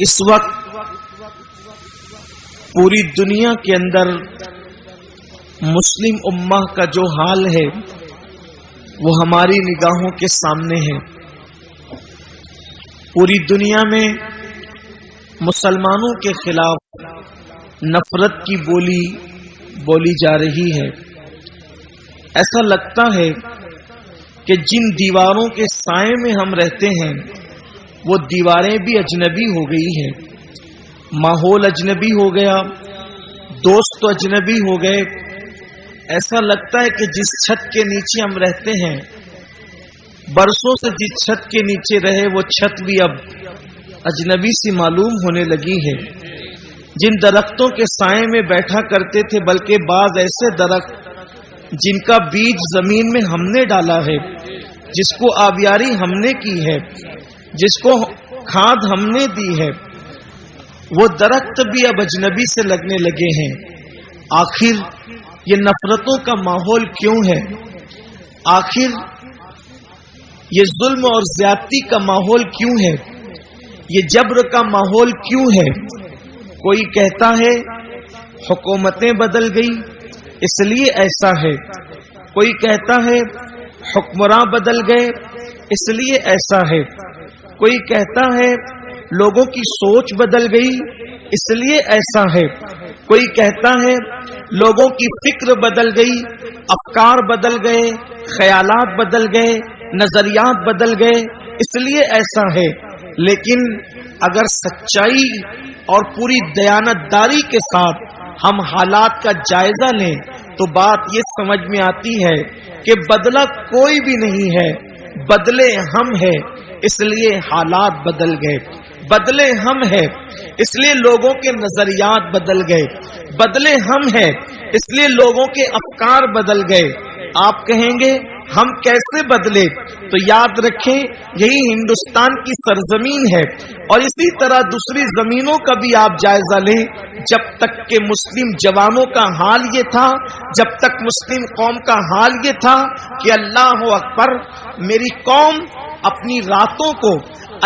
اس وقت پوری دنیا کے اندر مسلم امہ کا جو حال ہے وہ ہماری نگاہوں کے سامنے ہے. پوری دنیا میں مسلمانوں کے خلاف نفرت کی بولی جا رہی ہے. ایسا لگتا ہے کہ جن دیواروں کے سائے میں ہم رہتے ہیں وہ دیواریں بھی اجنبی ہو گئی ہیں. ماحول اجنبی ہو گیا، دوست اجنبی ہو گئے. ایسا لگتا ہے کہ جس چھت کے نیچے ہم رہتے ہیں، برسوں سے جس چھت کے نیچے رہے وہ چھت بھی اب اجنبی سی معلوم ہونے لگی ہے. جن درختوں کے سائے میں بیٹھا کرتے تھے، بلکہ بعض ایسے درخت جن کا بیج زمین میں ہم نے ڈالا ہے، جس کو آبیاری ہم نے کی ہے، جس کو کھاد ہم نے دی ہے، وہ درخت بھی اب اجنبی سے لگنے لگے ہیں. آخر یہ نفرتوں کا ماحول کیوں ہے؟ آخر یہ ظلم اور زیادتی کا ماحول کیوں ہے؟ یہ جبر کا ماحول کیوں ہے؟ کوئی کہتا ہے حکومتیں بدل گئی اس لیے ایسا ہے، کوئی کہتا ہے حکمراں بدل گئے اس لیے ایسا ہے، کوئی کہتا ہے لوگوں کی سوچ بدل گئی اس لیے ایسا ہے، کوئی کہتا ہے لوگوں کی فکر بدل گئی، افکار بدل گئے، خیالات بدل گئے، نظریات بدل گئے اس لیے ایسا ہے. لیکن اگر سچائی اور پوری دیانتداری کے ساتھ ہم حالات کا جائزہ لیں تو بات یہ سمجھ میں آتی ہے کہ بدلا کوئی بھی نہیں ہے، بدلے ہم ہیں اس لیے حالات بدل گئے. بدلے ہم ہیں اس لیے لوگوں کے نظریات بدل گئے. بدلے ہم ہیں اس لیے لوگوں کے افکار بدل گئے. آپ کہیں گے ہم کیسے بدلے؟ تو یاد رکھیں یہی ہندوستان کی سرزمین ہے، اور اسی طرح دوسری زمینوں کا بھی آپ جائزہ لیں. جب تک کہ مسلم جوانوں کا حال یہ تھا، جب تک مسلم قوم کا حال یہ تھا کہ اللہ اکبر، میری قوم اپنی راتوں کو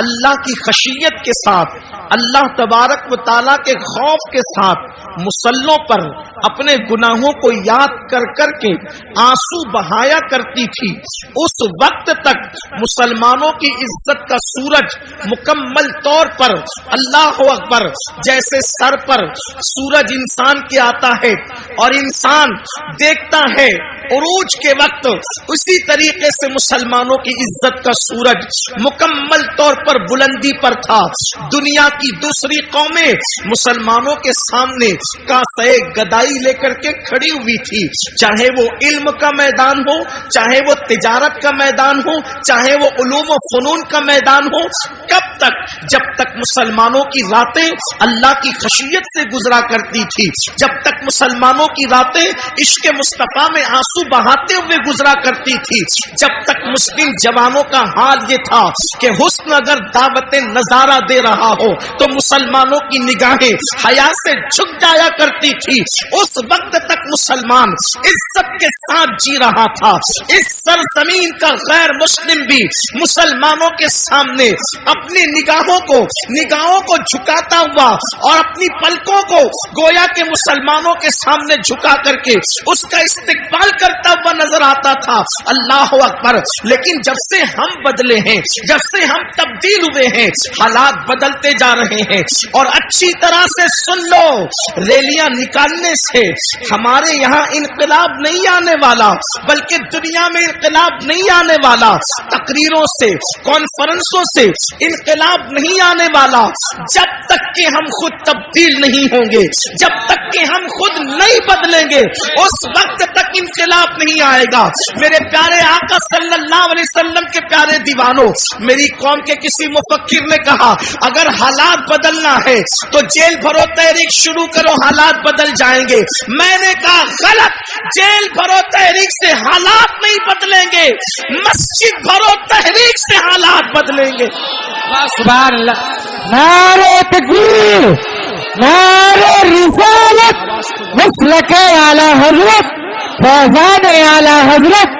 اللہ کی خشیت کے ساتھ، اللہ تبارک و تعالیٰ کے خوف کے ساتھ مصلوں پر اپنے گناہوں کو یاد کر کر کے آنسو بہایا کرتی تھی، اس وقت تک مسلمانوں کی عزت کا سورج مکمل طور پر اللہ اکبر، جیسے سر پر سورج انسان کے آتا ہے اور انسان دیکھتا ہے عروج کے وقت، اسی طریقے سے مسلمانوں کی عزت کا سورج مکمل طور پر بلندی پر تھا. دنیا کی دوسری قومیں مسلمانوں کے سامنے کاسے گدائی لے کر کے کھڑی ہوئی تھی، چاہے وہ علم کا میدان ہو، چاہے وہ تجارت کا میدان ہو، چاہے وہ علوم و فنون کا میدان ہو. کب تک؟ جب تک مسلمانوں کی راتیں اللہ کی خشیت سے گزرا کرتی تھی، جب تک مسلمانوں کی راتیں عشق مصطفیٰ میں آنسو بہاتے ہوئے گزرا کرتی تھی، جب تک مسلم جوانوں کا حال یہ تھا کہ حسن اگر دعوت نظارہ دے رہا ہو تو مسلمانوں کی نگاہیں حیا سے جھک جایا کرتی تھی. اس وقت تک مسلمان عزت کے ساتھ جی رہا تھا. اس سرزمین کا غیر مسلم بھی مسلمانوں کے سامنے اپنی نگاہوں کو جھکاتا ہوا اور اپنی پلکوں کو گویا کہ مسلمانوں کے سامنے جھکا کر کے اس کا استقبال کرتا ہوا نظر آتا تھا. اللہ اکبر. لیکن جب سے ہم بدلے ہیں، جب سے ہم تبدیل ہوئے ہیں، حالات بدلتے جا رہے ہیں. اور اچھی طرح سے سن لو، ریلیاں نکالنے سے ہمارے یہاں انقلاب نہیں آنے والا، بلکہ دنیا میں انقلاب نہیں آنے والا. تقریروں سے، کانفرنسوں سے انقلاب نہیں آنے والا جب تک کہ ہم خود تبدیل نہیں ہوں گے، جب تک کہ ہم خود نہیں بدلیں گے، اس وقت تک انقلاب نہیں آئے گا. میرے پیارے آقا صلی اللہ علیہ وسلم کے پیارے دیوانوں، میری قوم کے کسی مفکر نے کہا اگر حالات بدلنا ہے تو جیل بھرو تحریک شروع کرو، حالات بدل جائیں گے. میں نے کہا غلط، جیل بھرو تحریک سے حالات نہیں بدلیں گے، مسجد بھرو تحریک سے حالات بدلیں گے. سبحان اللہ. نعرہ تکبیر، نعرہ رسالت، مسلک اعلی حضرت، فیضان اعلی حضرت.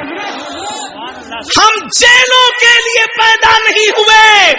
ہم جیلوں کے لیے پیدا نہیں ہوئے،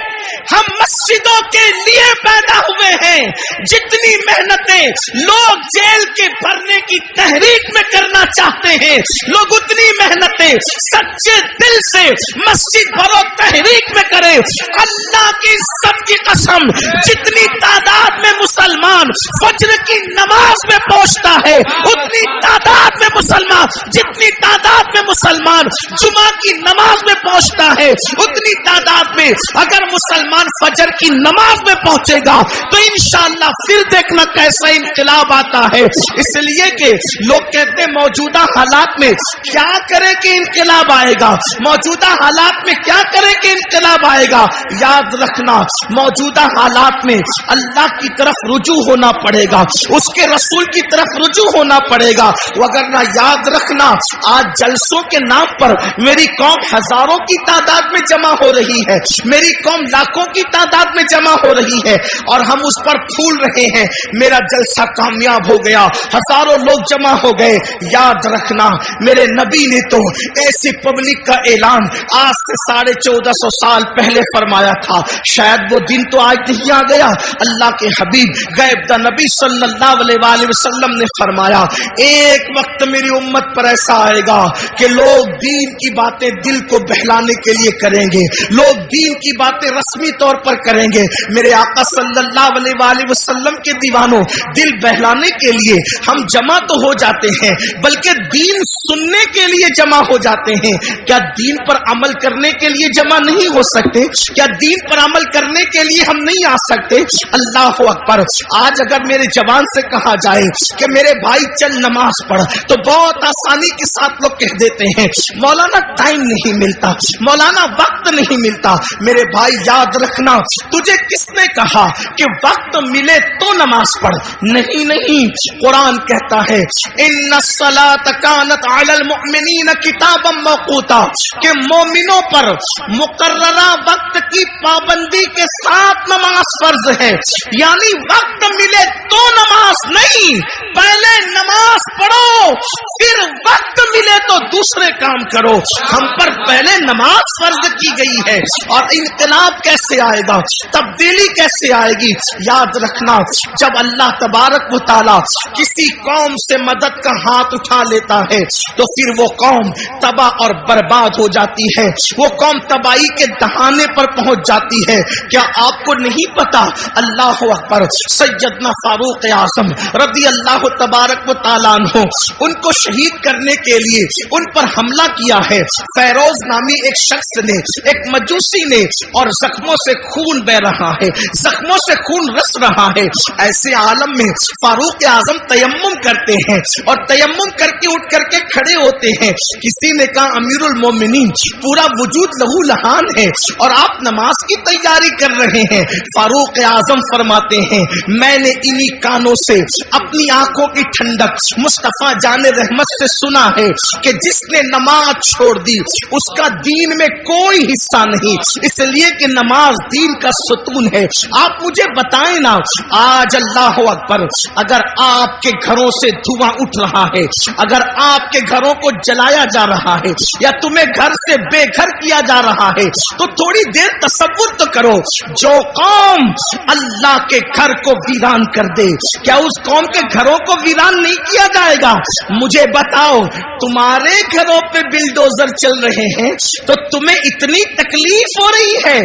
ہم مسجدوں کے لیے پیدا ہوئے ہیں. جتنی محنتیں لوگ جیل کے بھرنے کی تحریک میں کرنا چاہتے ہیں, لوگ اتنی محنتیں سچے دل سے مسجد بھرو تحریک میں کرے. اللہ کی سب کی قسم, جتنی تعداد میں مسلمان فجر کی نماز میں پہنچتا ہے, اتنی تعداد میں مسلمان, جتنی تعداد میں مسلمان جمعہ کی نماز میں پہنچتا ہے, اتنی تعداد میں اگر مسلمان فجر کی نماز میں پہنچے گا تو انشاءاللہ پھر دیکھنا کیسا انقلاب آتا ہے. اس لیے کہ لوگ کہتے ہیں موجودہ حالات میں کیا کرے کہ انقلاب آئے گا, موجودہ حالات میں کیا کرے کہ انقلاب آئے گا. یاد رکھنا موجودہ حالات میں اللہ کی طرف رجوع ہونا پڑے گا, اس کے رسول کی طرف رجوع ہونا پڑے گا. وگرنہ یاد رکھنا آج جلسوں کے نام پر میری قوم ہزاروں کی تعداد میں جمع ہو رہی ہے, میری قوم لاکھوں کی تعداد میں جمع ہو رہی ہے, اور ہم اس پر پھول رہے ہیں میرا جلسہ کامیاب ہو گیا, ہزاروں لوگ جمع ہو گئے. یاد رکھنا میرے نبی نے تو ایسی پبلک کا اعلان آج سے 1450 سال پہلے فرمایا تھا. شاید وہ دن تو آج نہیں آ گیا. اللہ کے حبیب غیب دا نبی صلی اللہ علیہ وآلہ وسلم نے فرمایا ایک وقت میری امت پر ایسا آئے گا کہ لوگ دین کی باتیں دل کو بہلانے کے لیے کریں گے, لوگ دین کی باتیں رسمی طور پر کریں گے. میرے آقا صلی اللہ علیہ وآلہ وسلم کے دیوانوں, دل بہلانے کے لیے ہم جمع تو ہو جاتے ہیں بلکہ دین سننے کے لیے جمع ہو جاتے ہیں. کیا دین پر عمل کرنے کے لیے جمع نہیں ہو سکتے؟ کیا دین پر عمل کرنے کے لیے ہم نہیں آ سکتے؟ اللہ اکبر. آج اگر میرے جوان سے کہا جائے کہ میرے بھائی چل نماز پڑھ تو بہت آسانی کے ساتھ لوگ کہہ دیتے ہیں مولانا ٹائم نہیں ملتا, مولانا وقت نہیں ملتا. میرے بھائی یاد رکھنا تجھے کس نے کہا کہ وقت ملے تو نماز پڑھ؟ نہیں, قرآن کہتا ہے ان الصلاۃ کانت علی المؤمنین کتابا موقوتا, کہ مومنوں پر مقررہ وقت کی پابندی کے ساتھ نماز فرض ہے. یعنی وقت ملے تو نماز نہیں, پہلے نماز پڑھو پھر وقت ملے تو دوسرے کام کرو. ہم پر پہلے نماز فرض کی گئی ہے, اور انقلاب کیسے آئے گا, تبدیلی کیسے آئے گی؟ یاد رکھنا جب اللہ تبارک و تعالی کسی قوم سے مدد کا ہاتھ اٹھا لیتا ہے تو پھر وہ قوم تباہ اور برباد ہو جاتی ہے, وہ قوم تباہی کے دہانے پر پہنچ جاتی ہے. کیا آپ کو نہیں پتا اللہ اکبر سیدنا فاروق اعظم رضی اللہ تبارک و تعالیٰ عنہ, ان کو شہید کرنے کے لیے ان پر حملہ کیا ہے فیروز نامی ایک شخص نے, ایک مجوسی نے, اور زخموں سے خون بہ رہا ہے, زخموں سے خون رس رہا ہے. ایسے عالم میں فاروق اعظم تیمم کرتے ہیں اور تیمم کر کے اٹھ کر کے کھڑے ہوتے ہیں. کسی نے کہا امیر المومنین پورا وجود لہو لہان ہے اور آپ نماز کی تیاری کر رہے ہیں. فاروق اعظم فرماتے ہیں میں نے انہی کانوں سے اپنی آنکھوں کی ٹھنڈک مصطفیٰ جان رحمت سے سنا ہے کہ جس نے نماز چھوڑ دی اس کا دین میں کوئی حصہ نہیں, اس لیے کہ نماز دین کا ستون ہے. آپ مجھے بتائیں نا, آج اللہ اکبر اگر آپ کے گھروں سے دھواں اٹھ رہا ہے, اگر آپ کے گھروں کو جلایا جا رہا ہے یا تمہیں گھر سے بے گھر کیا جا رہا ہے تو تھوڑی دیر تصور تو کرو, جو قوم اللہ کے گھر کو ویران کر دے کیا اس قوم کے گھروں کو ویران نہیں کیا جائے گا؟ مجھے بتاؤ تمہارے گھروں پہ بلڈوزر چل رہے ہیں تو تمہیں اتنی تکلیف ہو رہی ہے,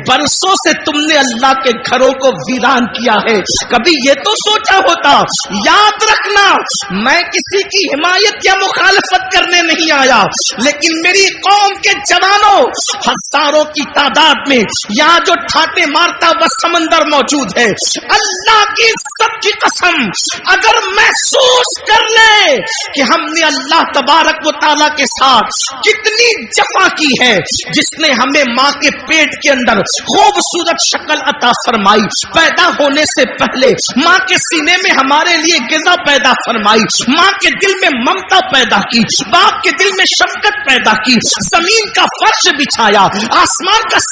برسوں سے تم نے اللہ کے گھروں کو ویران کیا ہے. کبھی یہ تو سوچا ہوتا؟ یاد رکھنا میں کسی کی حمایت یا مخالفت کرنے نہیں آیا, لیکن میری قوم کے جوانوں ہزاروں کی تعداد میں یہاں جو ٹھاٹے مارتا وہ سمندر موجود ہے, اللہ کی سب کی قسم اگر محسوس کر لے کہ ہم نے اللہ تبارک و تعالیٰ کے ساتھ کتنی جفا کی ہے, جس نے ہمیں ماں کے پیٹ کے اندر خوبصورت شکل عطا فرمائی, پیدا ہونے سے پہلے ماں کے سینے میں ہمارے لیے غذا پیدا فرمائی, ماں کے دل میں ممتا پیدا کی, باپ کے دل میں شفقت پیدا کی, زمین کا فرش بچھایا, آسمان کا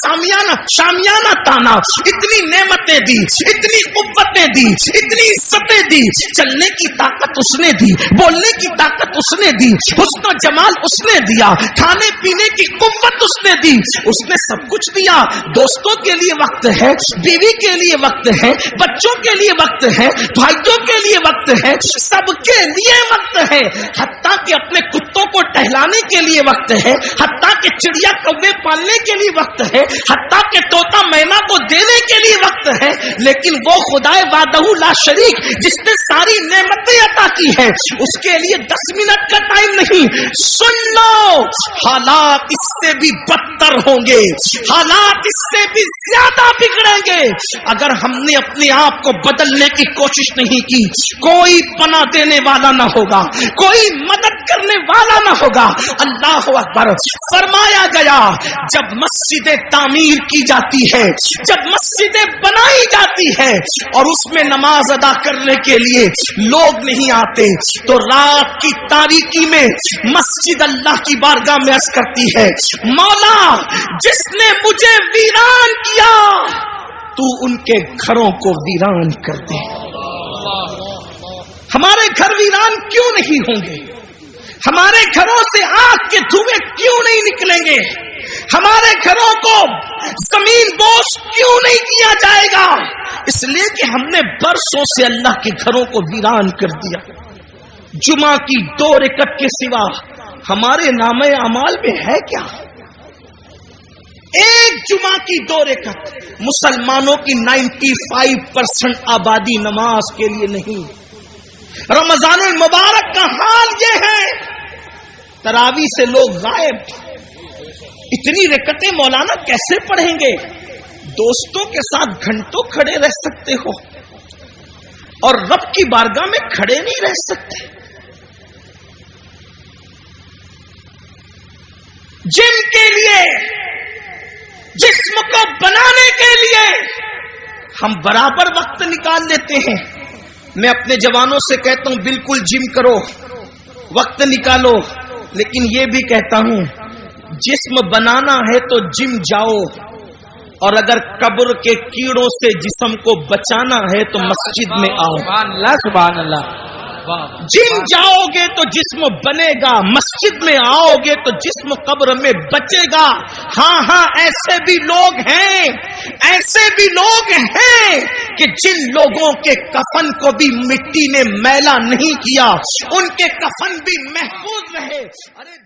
شامیانہ تانا, اتنی نعمتیں دی, اتنی قوتیں دی, اتنی عزتیں دی, چلنے کی طاقت اس نے دی, بولنے کی طاقت اس نے دی, حسن و جمال اس نے دیا, کھانے پینے کی قوت اس نے دی, اس نے سب کچھ دیا. دوستوں کے لیے وقت ہے, بیوی کے لیے وقت ہے, بچوں کے لیے وقت ہے, بھائیوں کے لیے وقت ہے, سب کے لیے وقت ہے. حتیٰ کہ اپنے کتوں کو ٹہلانے کے لیے وقت ہے, حتیٰ کہ چڑیا کوے پالنے کے لیے وقت ہے, حتیٰ کہ طوطا مینا کو دینے کے لیے وقت ہے. لیکن وہ خدائے وحدہ لا شریک جس نے ساری نعمتیں عطا کی ہے, اس کے لیے 10 منٹ کا ٹائم نہیں. سن لو, حالات اس سے بھی بدتر ہوں گے, حالات اس سے بھی زیادہ بگڑیں گے. اگر ہم نے اپنے آپ کو بدلنے کی کوشش نہیں کی, کوئی پناہ دینے والا نہ ہوگا, کوئی مدد کرنے والا نہ ہوگا. اللہ اکبر. فرمایا گیا جب مسجدیں تعمیر کی جاتی ہے, جب مسجدیں بنائی جاتی ہے اور اس میں نماز ادا کرنے کے لیے لوگ نہیں آتے, تو رات کی تاریکی میں مسجد اللہ کی بارگاہ میں عرض کرتی ہے, مولا جس نے مجھے ویران کیا تو ان کے گھروں کو ویران کر دے. ہمارے گھر ویران کیوں نہیں ہوں گے؟ ہمارے گھروں سے آگ کے دھوئیں کیوں نہیں نکلیں گے؟ ہمارے گھروں کو زمین بوس کیوں نہیں کیا جائے گا؟ اس لیے کہ ہم نے برسوں سے اللہ کے گھروں کو ویران کر دیا. جمعہ کی 2 رکعت کے سوا ہمارے نامہ اعمال میں ہے کیا؟ ایک جمعہ کی 2 رکعت. مسلمانوں کی 95% آبادی نماز کے لیے نہیں. رمضان المبارک کا حال یہ ہے, تراویح سے لوگ غائب. اتنی رکعتیں مولانا کیسے پڑھیں گے؟ دوستوں کے ساتھ گھنٹوں کھڑے رہ سکتے ہو اور رب کی بارگاہ میں کھڑے نہیں رہ سکتے. جن کے لیے, جسم کو بنانے کے لیے ہم برابر وقت نکال لیتے ہیں. میں اپنے جوانوں سے کہتا ہوں بالکل جم کرو, وقت نکالو, لیکن یہ بھی کہتا ہوں جسم بنانا ہے تو جم جاؤ, اور اگر قبر کے کیڑوں سے جسم کو بچانا ہے تو مسجد میں آؤ. سبحان اللہ, سبحان اللہ. جم جاؤ گے تو جسم بنے گا, مسجد میں آؤ گے تو جسم قبر میں بچے گا. ہاں ایسے بھی لوگ ہیں, ایسے بھی لوگ ہیں کہ جن لوگوں کے کفن کو بھی مٹی نے میلا نہیں کیا, ان کے کفن بھی محفوظ رہے. ارے